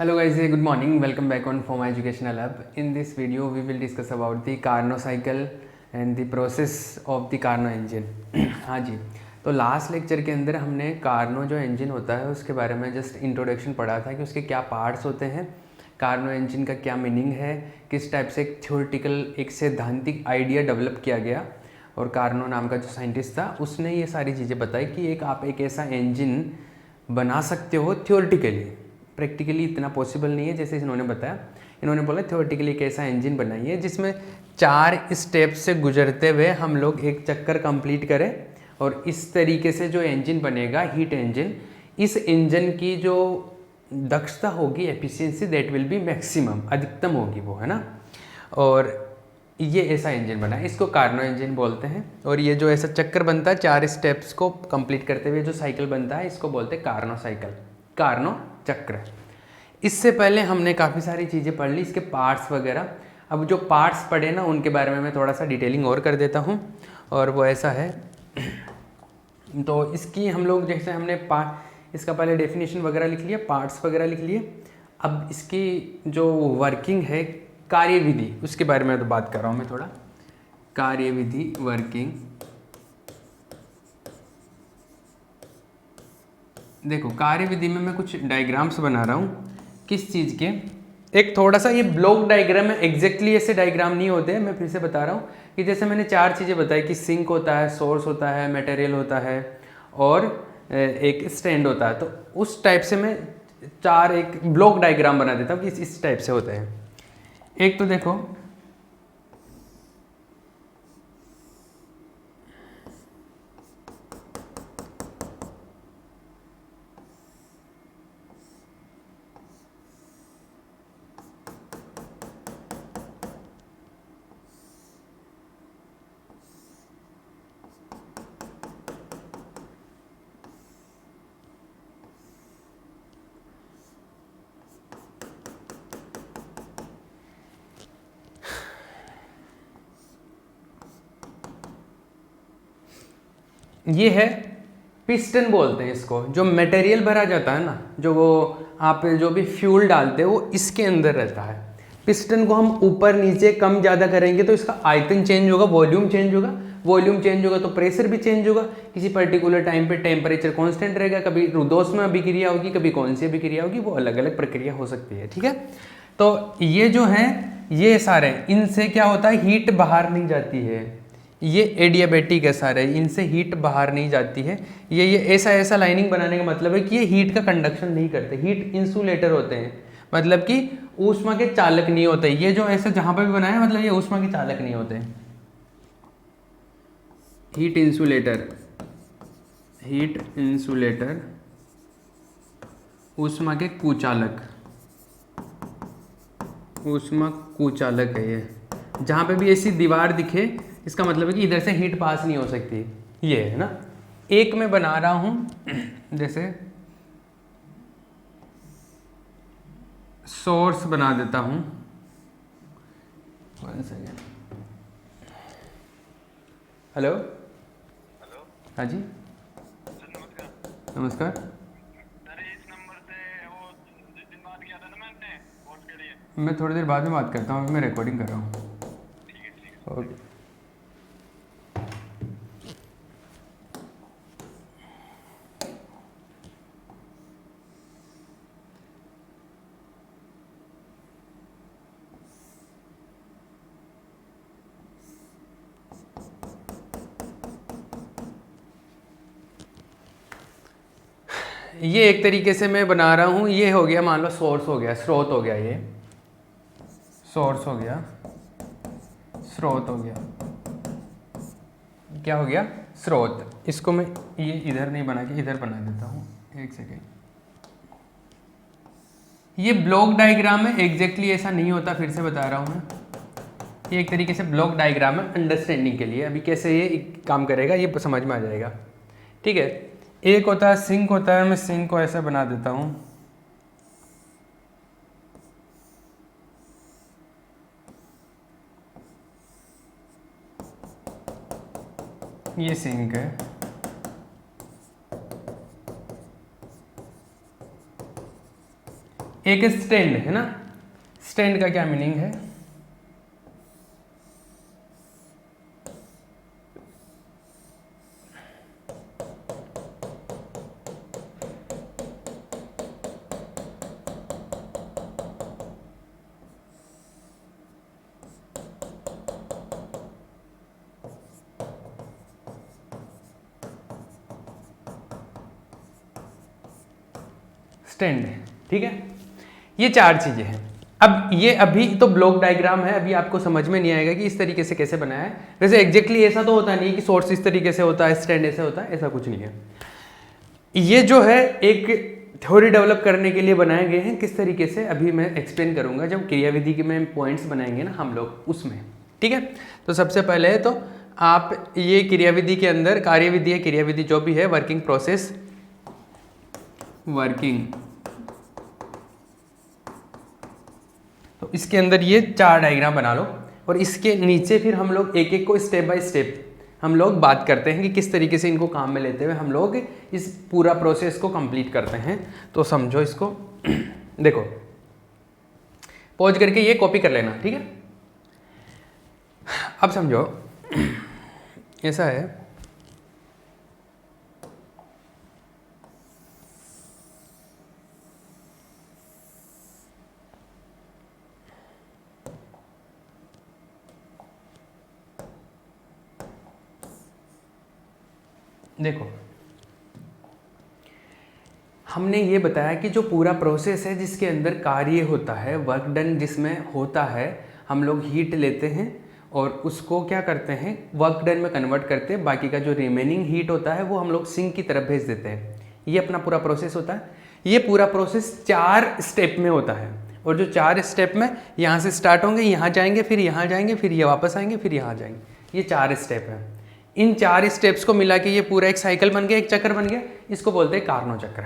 Hello guys, good morning. Welcome back on Forma Educational Hub. In this video, we will discuss about the Carnot cycle and the process of the Carnot engine. हाँ जी, तो last lecture के अंदर हमने Karnaugh जो engine होता है उसके बारे में जस्ट इंट्रोडक्शन पढ़ा था कि उसके क्या पार्ट्स होते हैं, कार्नो इंजन का क्या मीनिंग है, किस टाइप से एक थ्योरेटिकल एक सैद्धांतिक आइडिया डेवलप किया गया और कार्नो नाम का जो साइंटिस्ट था उसने ये सारी चीज़ें बताई कि आप एक ऐसा इंजन बना सकते हो थ्योरेटिकली। प्रैक्टिकली इतना पॉसिबल नहीं है जैसे इन्होंने बताया। इन्होंने बोला थ्योरेटिकली एक ऐसा इंजन बनाइए जिसमें 4 स्टेप से गुजरते हुए हम लोग एक चक्कर कंप्लीट करें और इस तरीके से जो इंजन बनेगा हीट इंजन, इस इंजन की जो दक्षता होगी, efficiency, that will be maximum, अधिकतम होगी वो, है ना। और ये ऐसा इंजन बना है, इसको कार्नो इंजन बोलते हैं। और ये जो ऐसा चक्कर बनता है 4 स्टेप्स को कंप्लीट करते हुए जो साइकिल बनता है इसको बोलते हैं कार्नो साइकिल, कार्नो चक्र। इससे पहले हमने काफ़ी सारी चीज़ें पढ़ ली, इसके पार्ट्स वगैरह। अब जो पार्ट्स पढ़े ना उनके बारे में मैं थोड़ा सा डिटेलिंग और कर देता हूँ, और वो ऐसा है। तो इसकी हम लोग जैसे हमने इसका पहले डेफिनेशन वगैरह लिख लिया, पार्ट्स वगैरह लिख लिए। अब इसकी जो वर्किंग है, कार्यविधि, उसके बारे में तो बात कर रहा हूँ मैं थोड़ा। कार्यविधि, वर्किंग। देखो कार्यविधि में मैं कुछ डायग्राम्स बना रहा हूँ। किस चीज़ के? एक थोड़ा सा ये ब्लॉक डायग्राम है, एग्जैक्टली ऐसे डायग्राम नहीं होते हैं। मैं फिर से बता रहा हूँ कि जैसे मैंने 4 चीज़ें बताई कि सिंक होता है, सोर्स होता है, मटेरियल होता है और एक स्टैंड होता है। तो उस टाइप से मैं 4 एक ब्लॉक डायग्राम बना देता हूँ कि इस टाइप से होते हैं। एक तो देखो, ये है पिस्टन बोलते हैं इसको। जो मटेरियल भरा जाता है ना, जो वो आप जो भी फ्यूल डालते हो वो इसके अंदर रहता है। पिस्टन को हम ऊपर नीचे कम ज़्यादा करेंगे तो इसका आयतन चेंज होगा, वॉल्यूम चेंज होगा। वॉल्यूम चेंज होगा तो प्रेशर भी चेंज होगा। किसी पर्टिकुलर टाइम पे टेम्परेचर कांस्टेंट रहेगा, कभी रुद्धोष्म अभिक्रिया होगी, कभी कौन सी अभिक्रिया होगी, वो अलग अलग प्रक्रिया हो सकती है। ठीक है, तो ये जो है ये सारे, इनसे क्या होता है, हीट बाहर नहीं जाती है। ये एडियाबेटिक है सारे, इनसे हीट बाहर नहीं जाती है। ये ऐसा लाइनिंग बनाने का मतलब है कि ये हीट का कंडक्शन नहीं करते, हीट इंसुलेटर होते हैं, मतलब कि ऊष्मा के चालक नहीं होते। ये जो ऐसा जहां पर भी बनाया है मतलब ये ऊष्मा के चालक नहीं होते। हीट इंसुलेटर, हीट इंसुलेटर, ऊष्मा के कुचालक, ऊष्मा कुचालक है ये। जहां पे भी ऐसी दीवार दिखे इसका मतलब है कि इधर से हीट पास नहीं हो सकती, ये है ना। एक मैं बना रहा हूं, जैसे सोर्स बना देता हूं। हेलो, हाँ जी, नमस्कार। मैं थोड़ी देर बाद में बात करता हूँ, मैं रिकॉर्डिंग कर रहा हूँ। ओके। ये एक तरीके से मैं बना रहा हूँ। ये हो गया, मान लो सोर्स हो गया, स्रोत हो गया, ये सोर्स हो गया, स्रोत हो गया, क्या हो गया, स्रोत। इसको मैं ये इधर नहीं बना के इधर बना देता हूँ, एक सेकेंड। ये ब्लॉक डायग्राम है, एग्जैक्टली ऐसा नहीं होता, फिर से बता रहा हूँ मैं। ये एक तरीके से ब्लॉक डायग्राम है अंडरस्टैंडिंग के लिए। अभी कैसे ये काम करेगा ये समझ में आ जाएगा। ठीक है, एक होता है सिंक होता है, मैं सिंक को ऐसा बना देता हूँ। ये सिंक है, एक स्टैंड है ना, स्टैंड का क्या मीनिंग है? स्टैंड, ठीक है। ये चार चीजें हैं। अब ये अभी तो ब्लॉक डायग्राम है, अभी आपको समझ में नहीं आएगा कि इस तरीके से कैसे बनाया है। वैसे एग्जैक्टली ऐसा तो होता नहीं कि सोर्स इस तरीके से होता है, स्टैंड ऐसे होता है, ऐसा कुछ नहीं है। ये जो है एक थ्योरी डेवलप करने के लिए बनाए गए हैं। किस तरीके से अभी मैं एक्सप्लेन करूंगा जब क्रियाविधि के में पॉइंट्स बनाएंगे ना हम लोग उसमें, ठीक है। तो सबसे पहले तो आप ये क्रियाविधि के अंदर कार्यविधि है, क्रियाविधि जो भी है, वर्किंग प्रोसेस, वर्किंग, तो इसके अंदर ये चार डायग्राम बना लो और इसके नीचे फिर हम लोग एक एक को स्टेप बाय स्टेप हम लोग बात करते हैं कि किस तरीके से इनको काम में लेते हुए हम लोग इस पूरा प्रोसेस को कंप्लीट करते हैं। तो समझो इसको, देखो पॉज करके ये कॉपी कर लेना, ठीक है। अब समझो ऐसा है, देखो हमने ये बताया कि जो पूरा प्रोसेस है जिसके अंदर कार्य होता है, वर्क डन जिसमें होता है, हम लोग हीट लेते हैं और उसको क्या करते हैं, वर्क डन में कन्वर्ट करते हैं। बाकी का जो रिमेनिंग हीट होता है वो हम लोग सिंक की तरफ भेज देते हैं। ये अपना पूरा प्रोसेस होता है। ये पूरा प्रोसेस 4 स्टेप में होता है और जो 4 स्टेप में यहाँ से स्टार्ट होंगे, यहाँ जाएंगे, फिर यहाँ जाएंगे, फिर ये वापस आएंगे, फिर यहाँ जाएंगे। ये 4 स्टेप है। इन 4 स्टेप्स को मिला के ये पूरा एक साइकिल बन गया, एक चक्र बन गया। इसको बोलते हैं कार्नो चक्र।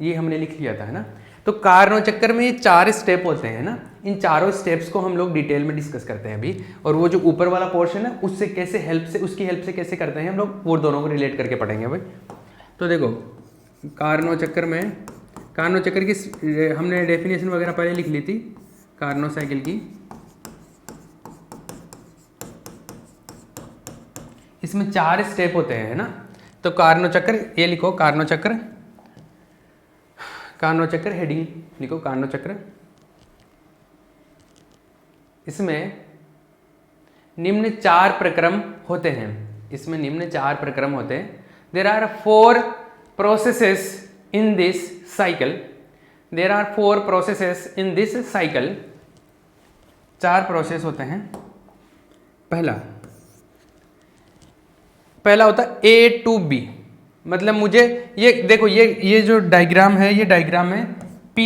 ये हमने लिख लिया था, है ना। तो कार्नो चक्कर में ये 4 स्टेप होते हैं ना। इन चारों स्टेप्स को हम लोग डिटेल में डिस्कस करते हैं अभी। और वो जो ऊपर वाला पोर्शन है उससे कैसे हेल्प से, उसकी हेल्प से कैसे करते हैं हम लोग, वो दोनों को रिलेट करके पढ़ेंगे भाई। तो देखो कार्नो चक्कर में, कार्नो चक्कर की हमने डेफिनेशन वगैरह पहले लिख ली थी कार्नो साइकिल की। इसमें 4 स्टेप होते हैं, है ना। तो कार्नो चक्र, ये लिखो कार्नो चक्र, कार्नो चक्र हेडिंग लिखो कार्नो चक्र। इसमें निम्न 4 प्रक्रम होते हैं। इसमें निम्न 4 प्रक्रम होते हैं। There are 4 processes in this cycle. There are 4 processes in this cycle. 4 process होते हैं। पहला होता है A to B। मतलब मुझे ये देखो, ये जो डायग्राम है, ये डायग्राम है P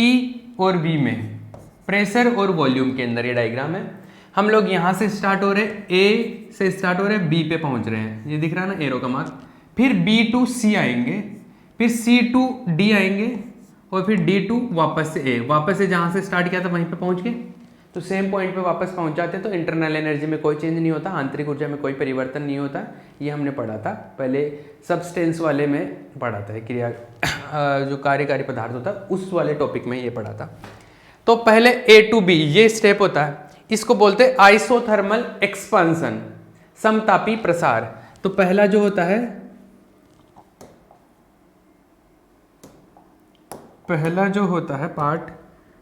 और V में, प्रेशर और वॉल्यूम के अंदर ये डायग्राम है। हम लोग यहाँ से स्टार्ट हो रहे हैं, A से स्टार्ट हो रहे हैं, B पे पहुँच रहे हैं। ये दिख रहा है ना एरो का मार्क। फिर B to C आएंगे, फिर C to D आएंगे और फिर D to वापस से A। वापस से जहाँ से स्टार्ट किया था वहीं पे पहुँच गए, तो सेम पॉइंट पे वापस पहुंच जाते हैं। तो इंटरनल एनर्जी में कोई चेंज नहीं होता, आंतरिक ऊर्जा में कोई परिवर्तन नहीं होता। ये हमने पढ़ा था पहले, सब्सटेंस वाले में पढ़ा था, क्रिया जो कार्यकारी पदार्थ होता है उस वाले टॉपिक में ये पढ़ा था। तो पहले A to B ये स्टेप होता है, इसको बोलते हैं आइसोथर्मल एक्सपांसन, समतापी प्रसार। तो पहला जो होता है, पहला जो होता है पार्ट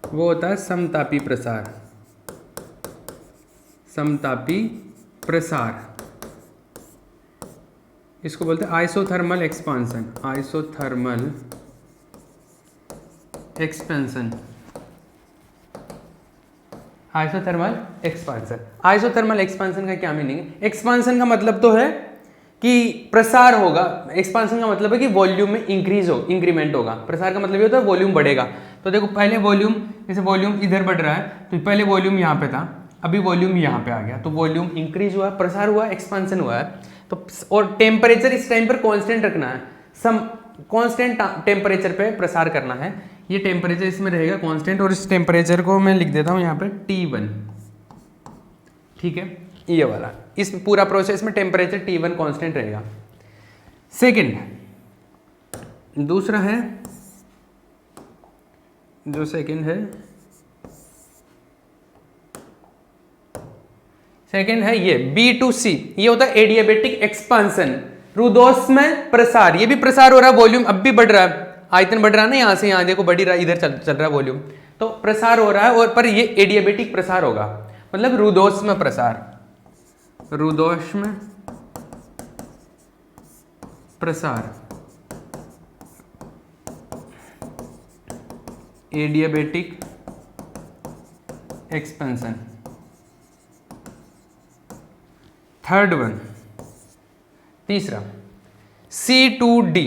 वो होता है समतापी प्रसार। समतापी प्रसार, इसको बोलते हैं isothermal expansion. Isothermal expansion, isothermal expansion. Isothermal expansion का क्या मीनिंग है? एक्सपांसन का मतलब तो है कि प्रसार होगा। एक्सपांसन का मतलब है कि वॉल्यूम में इंक्रीमेंट होगा। प्रसार का मतलब ये होता है वॉल्यूम बढ़ेगा। तो देखो पहले वॉल्यूम, जैसे वॉल्यूम इधर बढ़ रहा है, तो पहले वॉल्यूम यहाँ पे था, अभी वॉल्यूम यहाँ पे आ गया, तो वॉल्यूम इंक्रीज हुआ, प्रसार हुआ, एक्सपांसन हुआ है। तो और टेम्परेचर इस टाइम पर कांस्टेंट रखना है, सम कांस्टेंट टेम्परेचर पे प्रसार करना है। ये टेम्परेचर इसमें रहेगा कांस्टेंट, और इस टेम्परेचर को मैं लिख देता हूँ यहाँ पे T1, ठीक है, ये वाला। इस पूरा प्रोसेस में टेम्परेचर T1 कांस्टेंट रहेगा। सेकंड, दूसरा है जो सेकंड है ये B2C, ये होता है एडियाबेटिक एक्सपांसन, रुदोष्म प्रसार। ये भी प्रसार हो रहा है, वॉल्यूम अब भी बढ़ रहा है, आयतन बढ़ रहा है ना, यहां से यहां देखो बढ़ रहा है, इधर चल रहा है वॉल्यूम, तो प्रसार हो रहा है। और पर ये एडियाबेटिक प्रसार होगा, मतलब रुदोष्म प्रसार, रुदोष्म प्रसार, एडियाबेटिक एक्सपेंशन। थर्ड वन, तीसरा C2D,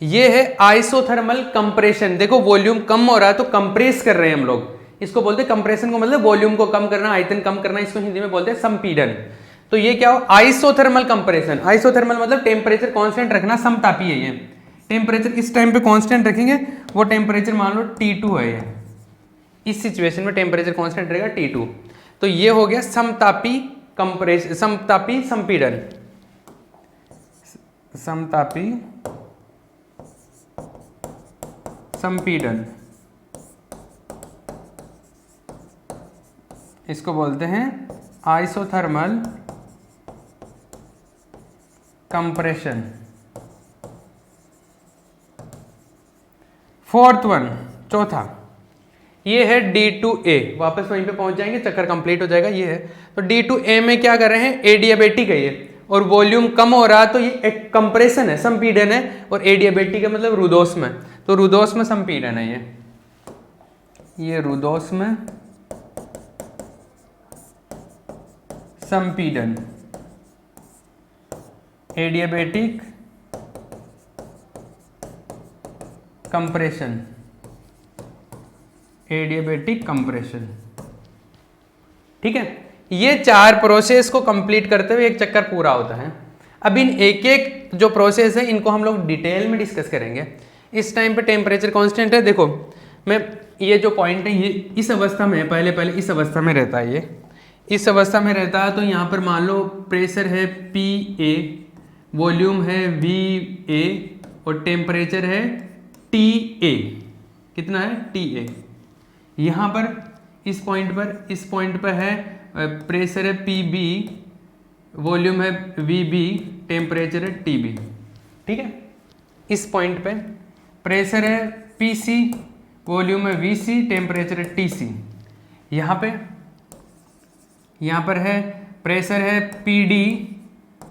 ये है आइसोथर्मल कंप्रेशन। देखो वॉल्यूम कम हो रहा है तो कंप्रेस कर रहे हैं हम लोग, इसको बोलते हैं कंप्रेशन को, मतलब वॉल्यूम को कम करना, आयतन कम करना, इसको हिंदी में बोलते हैं संपीड़न। तो ये क्या हो, आइसोथर्मल कंप्रेशन। आइसोथर्मल मतलब टेम्परेचर कांस्टेंट रखना, समतापी है ये, टेम्परेचर इस टाइम पे कांस्टेंट रखेंगे, वो टेम्परेचर मान लो T2 है, ये इस सिचुएशन में टेम्परेचर कांस्टेंट रहेगा T2। तो ये हो गया समतापी कंप्रेशन, समतापी संपीड़न, समतापी संपीड़न, इसको बोलते हैं आइसोथर्मल कंप्रेशन। फोर्थ वन, चौथा, ये है D2A, वापस वहीं पे पहुंच जाएंगे, चक्कर कंप्लीट हो जाएगा। ये है तो D2A में क्या कर रहे हैं, एडियाबेटिक है ये, और वॉल्यूम कम हो रहा, तो ये एक कंप्रेशन है, संपीड़न है, और एडियाबेटिक है मतलब रुदोष्म, तो रुदोष्म संपीड़न है ये रुदोष्म संपीड़न, एडियाबेटिक कंप्रेशन, एडियाबेटिक कंप्रेशन। ठीक है, ये चार प्रोसेस को कंप्लीट करते हुए एक चक्कर पूरा होता है। अब इन एक एक जो प्रोसेस है इनको हम लोग डिटेल में डिस्कस करेंगे। इस टाइम पे टेम्परेचर कांस्टेंट है, देखो मैं ये जो पॉइंट है ये इस अवस्था में है, पहले इस अवस्था में रहता है, ये इस अवस्था में रहता है। तो यहाँ पर मान लो प्रेशर है PA, वॉल्यूम है VA, और टेम्परेचर है TA, कितना है TA। यहाँ पर इस पॉइंट पर है प्रेशर है PB, वॉल्यूम है VB, टेम्परेचर है TB। ठीक है, इस पॉइंट पे प्रेशर है PC, वॉल्यूम है VC, टेम्परेचर है TC। यहाँ पर है प्रेशर है PD,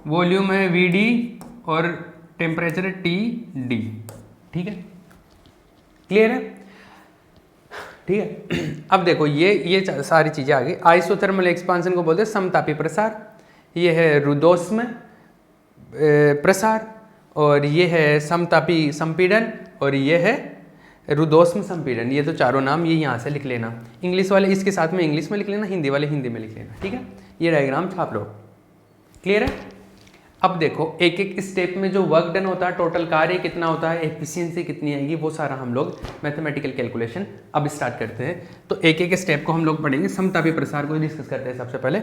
वॉल्यूम है VD, और टेम्परेचर है TD। ठीक है, क्लियर है? ठीक है, अब देखो ये सारी चीजें आ गई। आइसोथर्मल एक्सपांशन को बोलते हैं समतापी प्रसार, ये है रुदोष्म प्रसार, और ये है समतापी संपीड़न, और ये है रुदोष्म संपीड़न। ये तो चारों नाम ये यहाँ से लिख लेना, इंग्लिश वाले इसके साथ में इंग्लिश में लिख लेना, हिंदी वाले हिंदी में लिख लेना। ठीक है, ये डायग्राम छाप लो, क्लियर है? अब देखो एक एक स्टेप में जो वर्क डन होता है, टोटल कार्य कितना होता है, एफिशिएंसी कितनी आएगी, वो सारा हम लोग मैथमेटिकल कैलकुलेशन अब स्टार्ट करते हैं। तो एक एक स्टेप को हम लोग पढ़ेंगे, समतापी प्रसार को डिस्कस करते हैं सबसे पहले।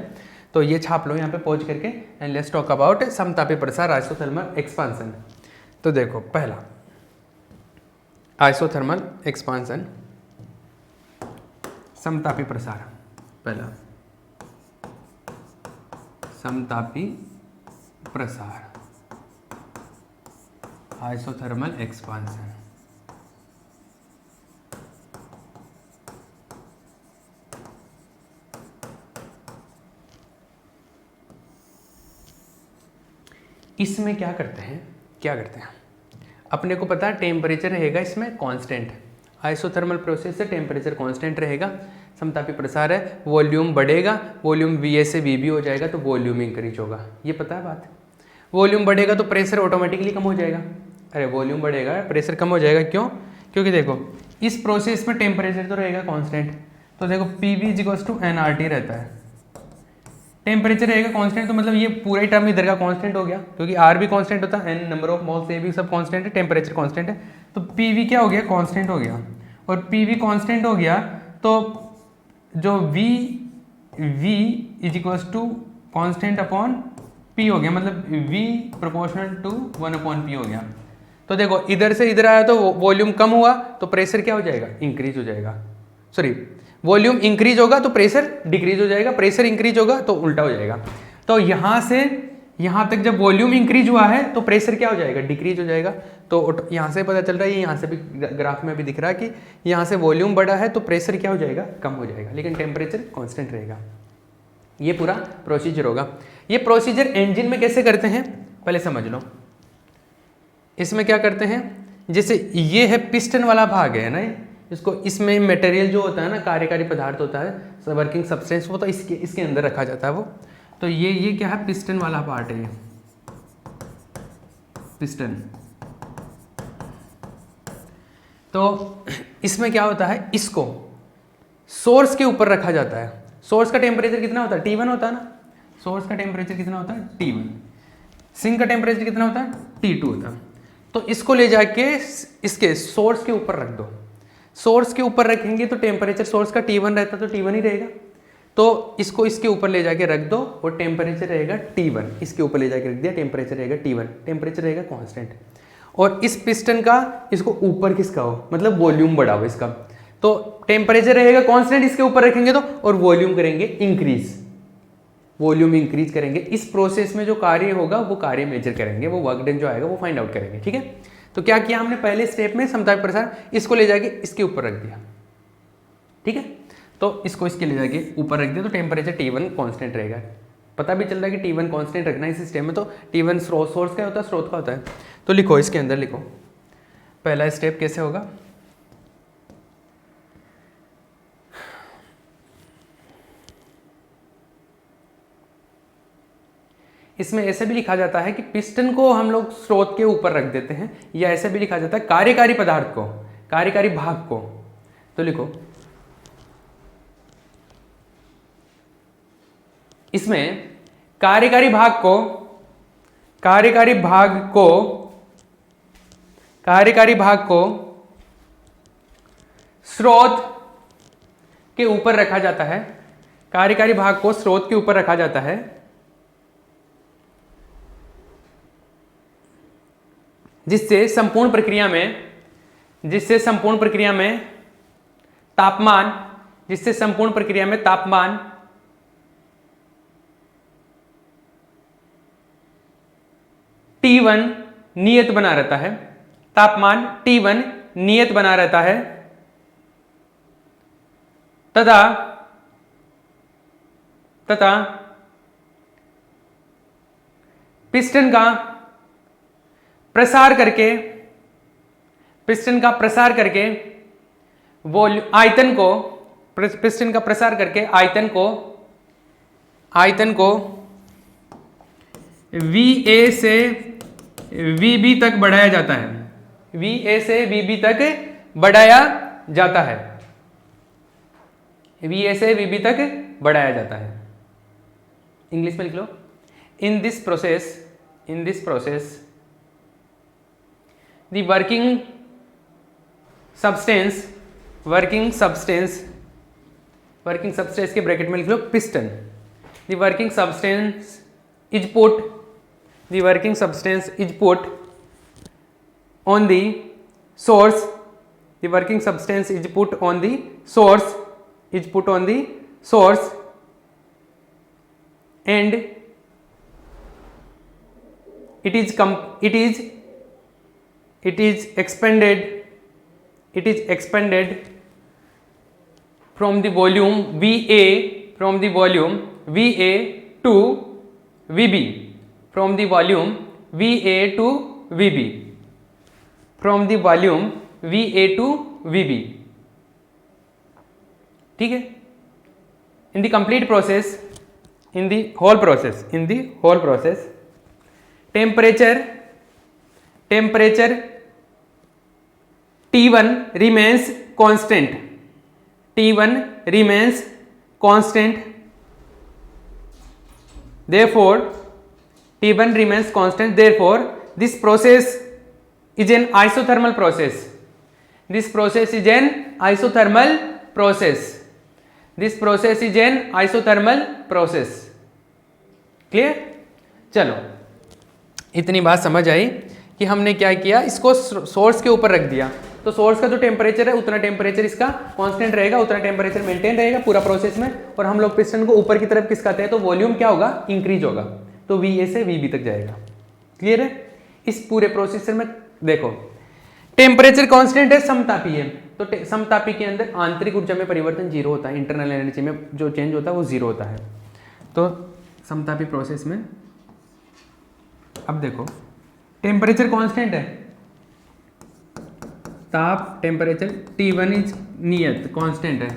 तो ये छाप लो यहाँ पे पहुँच करके, एंड लेट्स टॉक अबाउट समतापी प्रसार, आइसोथर्मल एक्सपांसन। तो देखो पहला आइसोथर्मल एक्सपांसन, समतापी प्रसार, पहला समतापी प्रसार, आइसोथर्मल एक्सपांसन। इसमें क्या करते हैं अपने को पता है टेम्परेचर रहेगा इसमें कांस्टेंट, आइसोथर्मल प्रोसेस से टेम्परेचर कांस्टेंट रहेगा। समतापी प्रसार है, वॉल्यूम बढ़ेगा, वॉल्यूम VA से VB हो जाएगा, तो वॉल्यूम इंक्रीज होगा, ये पता है बात। वॉल्यूम बढ़ेगा तो प्रेशर ऑटोमेटिकली कम हो जाएगा। अरे वॉल्यूम बढ़ेगा प्रेशर कम हो जाएगा, क्यों? क्योंकि देखो इस प्रोसेस में टेम्परेचर तो रहेगा कांस्टेंट, तो देखो PV = nRT रहता है, टेम्परेचर रहेगा कांस्टेंट, तो मतलब ये पूरा ही टर्म इधर का कांस्टेंट हो गया, क्योंकि R भी कांस्टेंट होता है, N number of moles, A भी सब कांस्टेंट है, टेम्परेचर कांस्टेंट है, तो PV क्या हो गया, कांस्टेंट हो गया। और PV कांस्टेंट हो गया तो जो V = कांस्टेंट अपॉन P हो गया, मतलब V ∝ 1/P हो गया। तो देखो इधर से इधर आया तो वॉल्यूम कम हुआ तो प्रेशर क्या हो जाएगा, इंक्रीज हो जाएगा। सॉरी, वॉल्यूम इंक्रीज होगा तो प्रेशर डिक्रीज हो जाएगा, प्रेशर इंक्रीज होगा तो उल्टा हो जाएगा। तो यहाँ से यहाँ तक जब वॉल्यूम इंक्रीज हुआ है तो प्रेशर क्या हो जाएगा, डिक्रीज हो जाएगा। तो यहाँ से पता चल रहा है, यहाँ से भी ग्राफ में भी दिख रहा है कि यहाँ से वॉल्यूम बढ़ा है तो प्रेशर क्या हो जाएगा, कम हो जाएगा, लेकिन टेम्परेचर कांस्टेंट रहेगा। ये पूरा प्रोसीजर होगा। ये प्रोसीजर इंजन में कैसे करते हैं पहले समझ लो। इसमें क्या करते हैं, जैसे ये है पिस्टन वाला भाग है ना, इसको इसमें मटेरियल जो होता है ना, कार्यकारी पदार्थ होता है, वर्किंग सब्सटेंस, वो तो इसके अंदर रखा जाता है वो। तो ये क्या है, पिस्टन वाला पार्ट है, ये पिस्टन। तो इसमें क्या होता है, इसको सोर्स के ऊपर रखा जाता है। सोर्स का टेम्परेचर कितना होता है, T1 होता है ना। सोर्स का टेम्परेचर कितना होता है, T1। सिंक का टेम्परेचर कितना होता है, T2 होता है। तो इसको ले जाके इसके सोर्स के ऊपर रख दो। सोर्स के ऊपर रखेंगे तो टेम्परेचर सोर्स का T1 रहता तो T1 ही रहेगा। तो इसको इसके ऊपर ले जाके रख दो और टेम्परेचर रहेगा T1। इसके ऊपर ले जाके रख दिया, टेम्परेचर रहेगा T1, टेम्परेचर रहेगा कांस्टेंट। और इस पिस्टन का इसको ऊपर किसका हो, मतलब वॉल्यूम बढ़ा हो इसका, तो टेम्परेचर रहेगा कांस्टेंट इसके ऊपर रखेंगे तो, और वॉल्यूम करेंगे इंक्रीज, वॉल्यूम इंक्रीज करेंगे। इस प्रोसेस में जो कार्य होगा वो कार्य मेजर करेंगे, वो वर्क डन जो आएगा वो फाइंड आउट करेंगे। ठीक है, तो क्या किया हमने पहले स्टेप में, समताप प्रसार, इसको ले जाके इसके ऊपर रख दिया। ठीक है, तो इसको इसके ले जाके ऊपर रख दिया तो टेम्परेचर T1 कांस्टेंट रहेगा। पता भी चल रहा है कि T1 कांस्टेंट रखना है इस सिस्टम में। तो T1 सोर्स का होता है, स्रोत का होता है। तो लिखो, इसके अंदर लिखो पहला स्टेप कैसे होगा। इसमें ऐसे भी लिखा जाता है कि पिस्टन को हम लोग स्रोत के ऊपर रख देते हैं, या ऐसे भी लिखा जाता है कार्यकारी पदार्थ को, कार्यकारी भाग को। तो लिखो, इसमें कार्यकारी भाग को स्रोत के ऊपर रखा जाता है। कार्यकारी भाग को स्रोत के ऊपर रखा जाता है, जिससे संपूर्ण प्रक्रिया में तापमान T1 नियत बना रहता है। तापमान T1 नियत बना रहता है तथा पिस्टन का प्रसार करके आयतन को VA से VB तक बढ़ाया जाता है। VA से VB तक बढ़ाया जाता है। VA से VB तक बढ़ाया जाता है। इंग्लिश में लिख लो, in this process the working substance के ब्रैकेट में लिख लो piston. the working substance is put on the source and it is expanded from the volume VA to VB, from the volume VA to VB। ठीक है, in the complete process, in the whole process temperature T1 remains constant, therefore this process is an isothermal process। Clear? चलो, इतनी बात समझ आई कि हमने क्या किया, इसको सोर्स के ऊपर रख दिया, तो सोर्स का जो टेम्परेचर है उतना टेम्परेचर इसका कांस्टेंट रहेगा, उतना टेम्परेचर मेंटेन रहेगा पूरा प्रोसेस में, और हम लोग पिस्टन को ऊपर की तरफ खिसकाते हैं तो वॉल्यूम क्या होगा, इंक्रीज होगा, तो VA से VB तक जाएगा। क्लियर है? इस पूरे प्रोसेसर में देखो टेम्परेचर कांस्टेंट है, समतापी है, तो समतापी के अंदर आंतरिक ऊर्जा में परिवर्तन जीरो होता है, इंटरनल एनर्जी में जो चेंज होता है वो जीरो होता है। तो समतापी प्रोसेस में अब देखो टेम्परेचर कांस्टेंट है, ताप टेम्परेचर T1 इज नियत कांस्टेंट है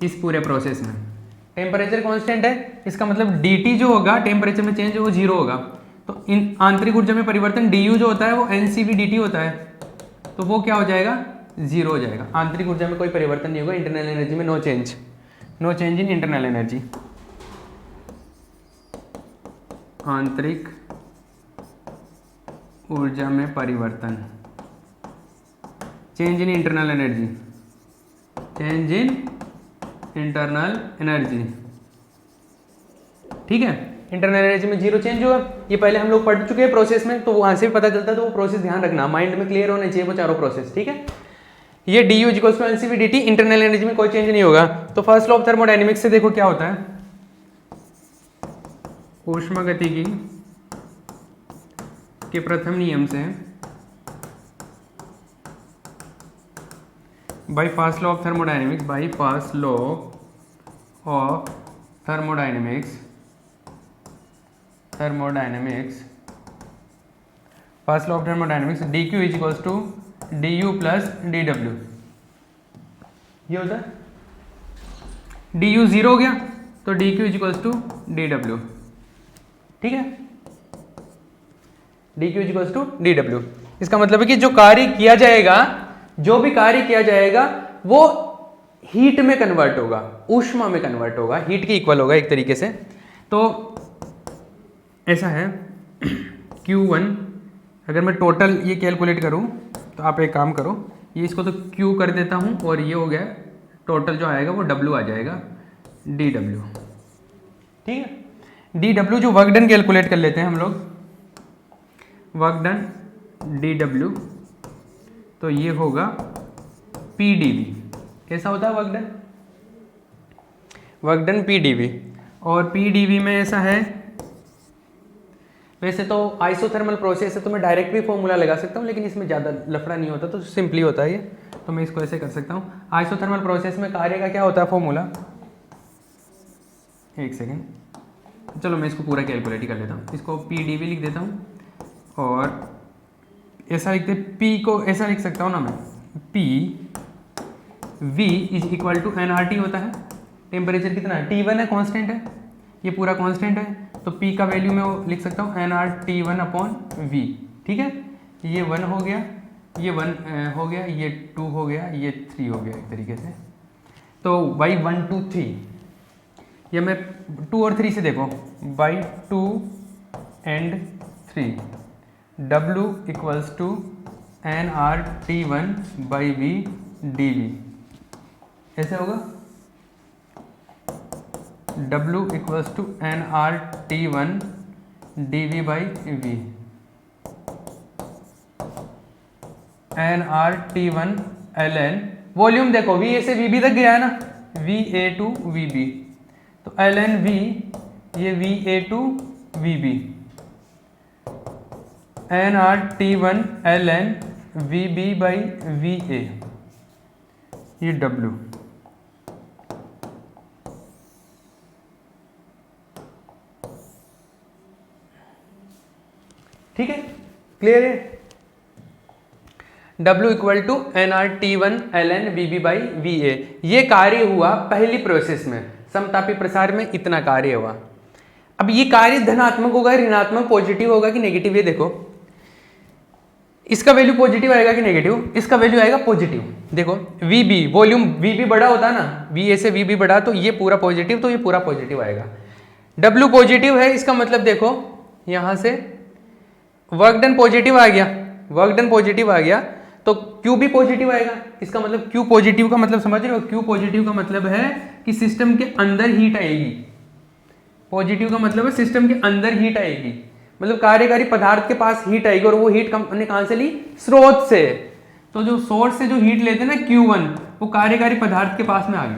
इस पूरे प्रोसेस में, टेम्परेचर कांस्टेंट है, इसका मतलब dt जो होगा टेम्परेचर में चेंज वो जीरो होगा, तो इन आंतरिक ऊर्जा में परिवर्तन du जो होता है वो NCV dt होता है, तो वो क्या हो जाएगा, जीरो हो जाएगा, आंतरिक ऊर्जा में कोई परिवर्तन नहीं होगा, इंटरनल एनर्जी में no change in internal energy, आंतरिक ऊर्जा में परिवर्तन, चेंज इन इंटरनल एनर्जी, ठीक है, इंटरनल एनर्जी में जीरो चेंज हुआ, ये पहले हम लोग पढ़ चुके हैं प्रोसेस में, तो वहां से भी पता चलता है, तो वो प्रोसेस ध्यान रखना, माइंड में क्लियर होने चाहिए वो चारों प्रोसेस, ठीक है। ये du equals to NCV dt, internal energy में कोई चेंज नहीं होगा, तो फर्स्ट लॉ ऑफ थर्मोडायनेमिक्स से देखो क्या होता है, ऊष्मागतिकी के प्रथम नियम से by first law of thermodynamics, first law of thermodynamics, dq is equals to du plus dw, ये होता है, du जीरो हो गया तो dq is equals to dw, ठीक है, dq is equals to dw, इसका मतलब है कि जो कार्य किया जाएगा, जो भी कार्य किया जाएगा वो हीट में कन्वर्ट होगा, ऊष्मा में कन्वर्ट होगा, हीट के इक्वल होगा एक तरीके से। तो ऐसा है Q1, अगर मैं टोटल ये कैलकुलेट करूं तो आप एक काम करो, ये इसको तो Q कर देता हूं और ये हो गया टोटल जो आएगा वो W आ जाएगा dW, ठीक है, dW जो वर्क डन कैलकुलेट कर लेते हैं हम लोग, वर्क डन dW, तो ये होगा PdV, कैसा होता है वर्क डन PdV, और PdV में ऐसा है, वैसे तो आइसोथर्मल प्रोसेस है तो मैं डायरेक्ट भी फॉर्मूला लगा सकता हूँ, लेकिन इसमें ज़्यादा लफड़ा नहीं होता, तो सिंपली होता है ये, तो मैं इसको ऐसे कर सकता हूँ। आइसोथर्मल प्रोसेस में कार्य का क्या होता है फॉर्मूला, एक सेकेंड, चलो मैं इसको पूरा कैलकुलेट ही कर लेता हूँ, इसको PdV लिख देता हूँ, और ऐसा लिखते, P को ऐसा लिख सकता हूँ ना मैं, PV is equal to nRT होता है, टेम्परेचर कितना है, T1 है, कांस्टेंट है, ये पूरा कांस्टेंट है, तो P का वैल्यू मैं वो लिख सकता हूँ nRT1 अपॉन V, ठीक है, ये 1 हो गया, ये 1 हो गया, ये 2 हो गया, ये 3 हो गया एक तरीके से, तो बाई 1 2 3, ये मैं 2 और 3 से देखो, by 2 and 3, W equals to nRT1 by V dV, ऐसे होगा, W equals to nRT1 dV by V, nRT1 ln, volume देखो VA से VB तक गया है ना, VA टू VB, तो ln V ये VA to VB, nRT1 ln VB by VA, ये W, ठीक है, क्लियर है, W equal to nRT1 ln VB by VA, ये कार्य हुआ पहली प्रोसेस में, समतापी प्रसार में इतना कार्य हुआ। अब ये कार्य धनात्मक होगा, ऋणात्मक, पॉजिटिव होगा कि नेगेटिव, ये देखो, इसका वैल्यू पॉजिटिव आएगा कि नेगेटिव, इसका वैल्यू आएगा पॉजिटिव, देखो VB वॉल्यूम VB बड़ा होता है ना, VA से VB बड़ा, तो ये पूरा पॉजिटिव, तो ये पूरा पॉजिटिव आएगा, W पॉजिटिव है, इसका मतलब देखो यहां से वर्क डन पॉजिटिव आ गया, वर्क डन पॉजिटिव आ गया, तो Q भी पॉजिटिव आएगा, इसका मतलब Q पॉजिटिव का मतलब समझ रहे हो, Q पॉजिटिव का मतलब है कि सिस्टम के अंदर हीट आएगी, पॉजिटिव का मतलब है सिस्टम के अंदर हीट आएगी, मतलब कार्यकारी पदार्थ के पास हीट आएगी और वो हीट हमने कहाँ से ली, स्रोत से। तो जो सोर्स से जो हीट लेते हैं ना Q1, वो कार्यकारी पदार्थ के पास में आ गई।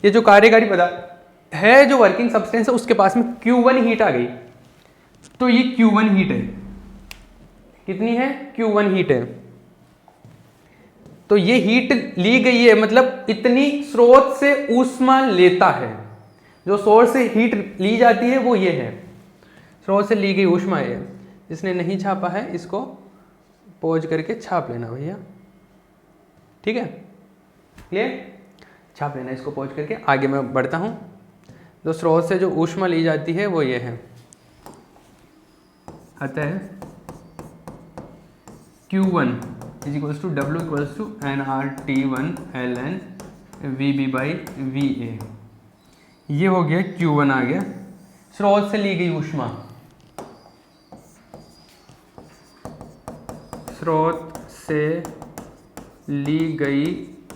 ये जो कार्यकारी पदार्थ है, जो वर्किंग सब्सटेंस है, उसके पास में Q1 हीट आ गई। तो ये Q1 हीट है, कितनी है, Q1 हीट है। तो ये हीट ली गई है, मतलब इतनी स्रोत से ऊष्मा लेता है। जो सोर्स से हीट ली जाती है वो ये है, स्रोत से ली गई ऊष्मा है। जिसने नहीं छापा है इसको पॉज करके छाप लेना भैया, ठीक है, क्लियर, छाप लेना इसको पॉज करके। आगे मैं बढ़ता हूँ। तो स्रोत से जो ऊष्मा ली जाती है वो ये है। अतः Q1 is equals to W equals to nRT1 ln VB/VA। ये हो गया Q1 आ गया, स्रोत से ली गई ऊष्मा, स्रोत से ली गई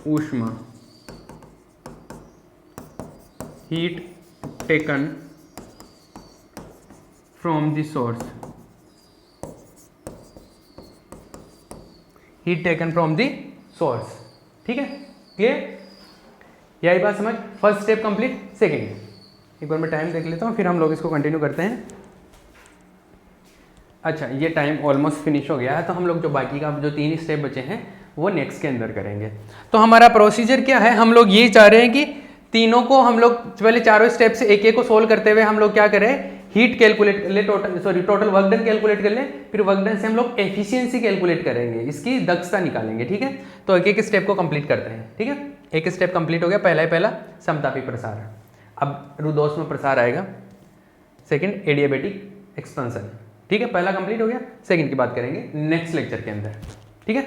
ऊष्मा, heat taken from the source, heat taken from the source, ठीक है, क्लियर, यही बात समझ। First step complete. सेकेंड, एक बार मैं टाइम देख लेता हूँ, फिर हम लोग इसको कंटिन्यू करते हैं। अच्छा, ये टाइम ऑलमोस्ट फिनिश हो गया है, तो हम लोग जो बाकी का जो 3 स्टेप बचे हैं वो नेक्स्ट के अंदर करेंगे। तो हमारा प्रोसीजर क्या है, हम लोग ये चाह रहे हैं कि तीनों को हम लोग पहले चारों स्टेप से एक एक को सोल्व करते हुए हम लोग क्या करें, हीट कैलकुलेट कर ले, टोटल वर्क डन कैलकुलेट कर ले, फिर वर्क डन से हम लोग एफिशिएंसी कैलकुलेट करेंगे, इसकी दक्षता निकालेंगे, ठीक है। तो एक एक स्टेप को कंप्लीट करते हैं, ठीक है। एक स्टेप कंप्लीट हो गया, पहला समतापी प्रसार। अब रुद्धोष्म प्रसार आएगा, सेकंड एडियाबैटिक एक्सपेंशन, ठीक है। पहला कंप्लीट हो गया, सेकंड की बात करेंगे नेक्स्ट लेक्चर के अंदर, ठीक है।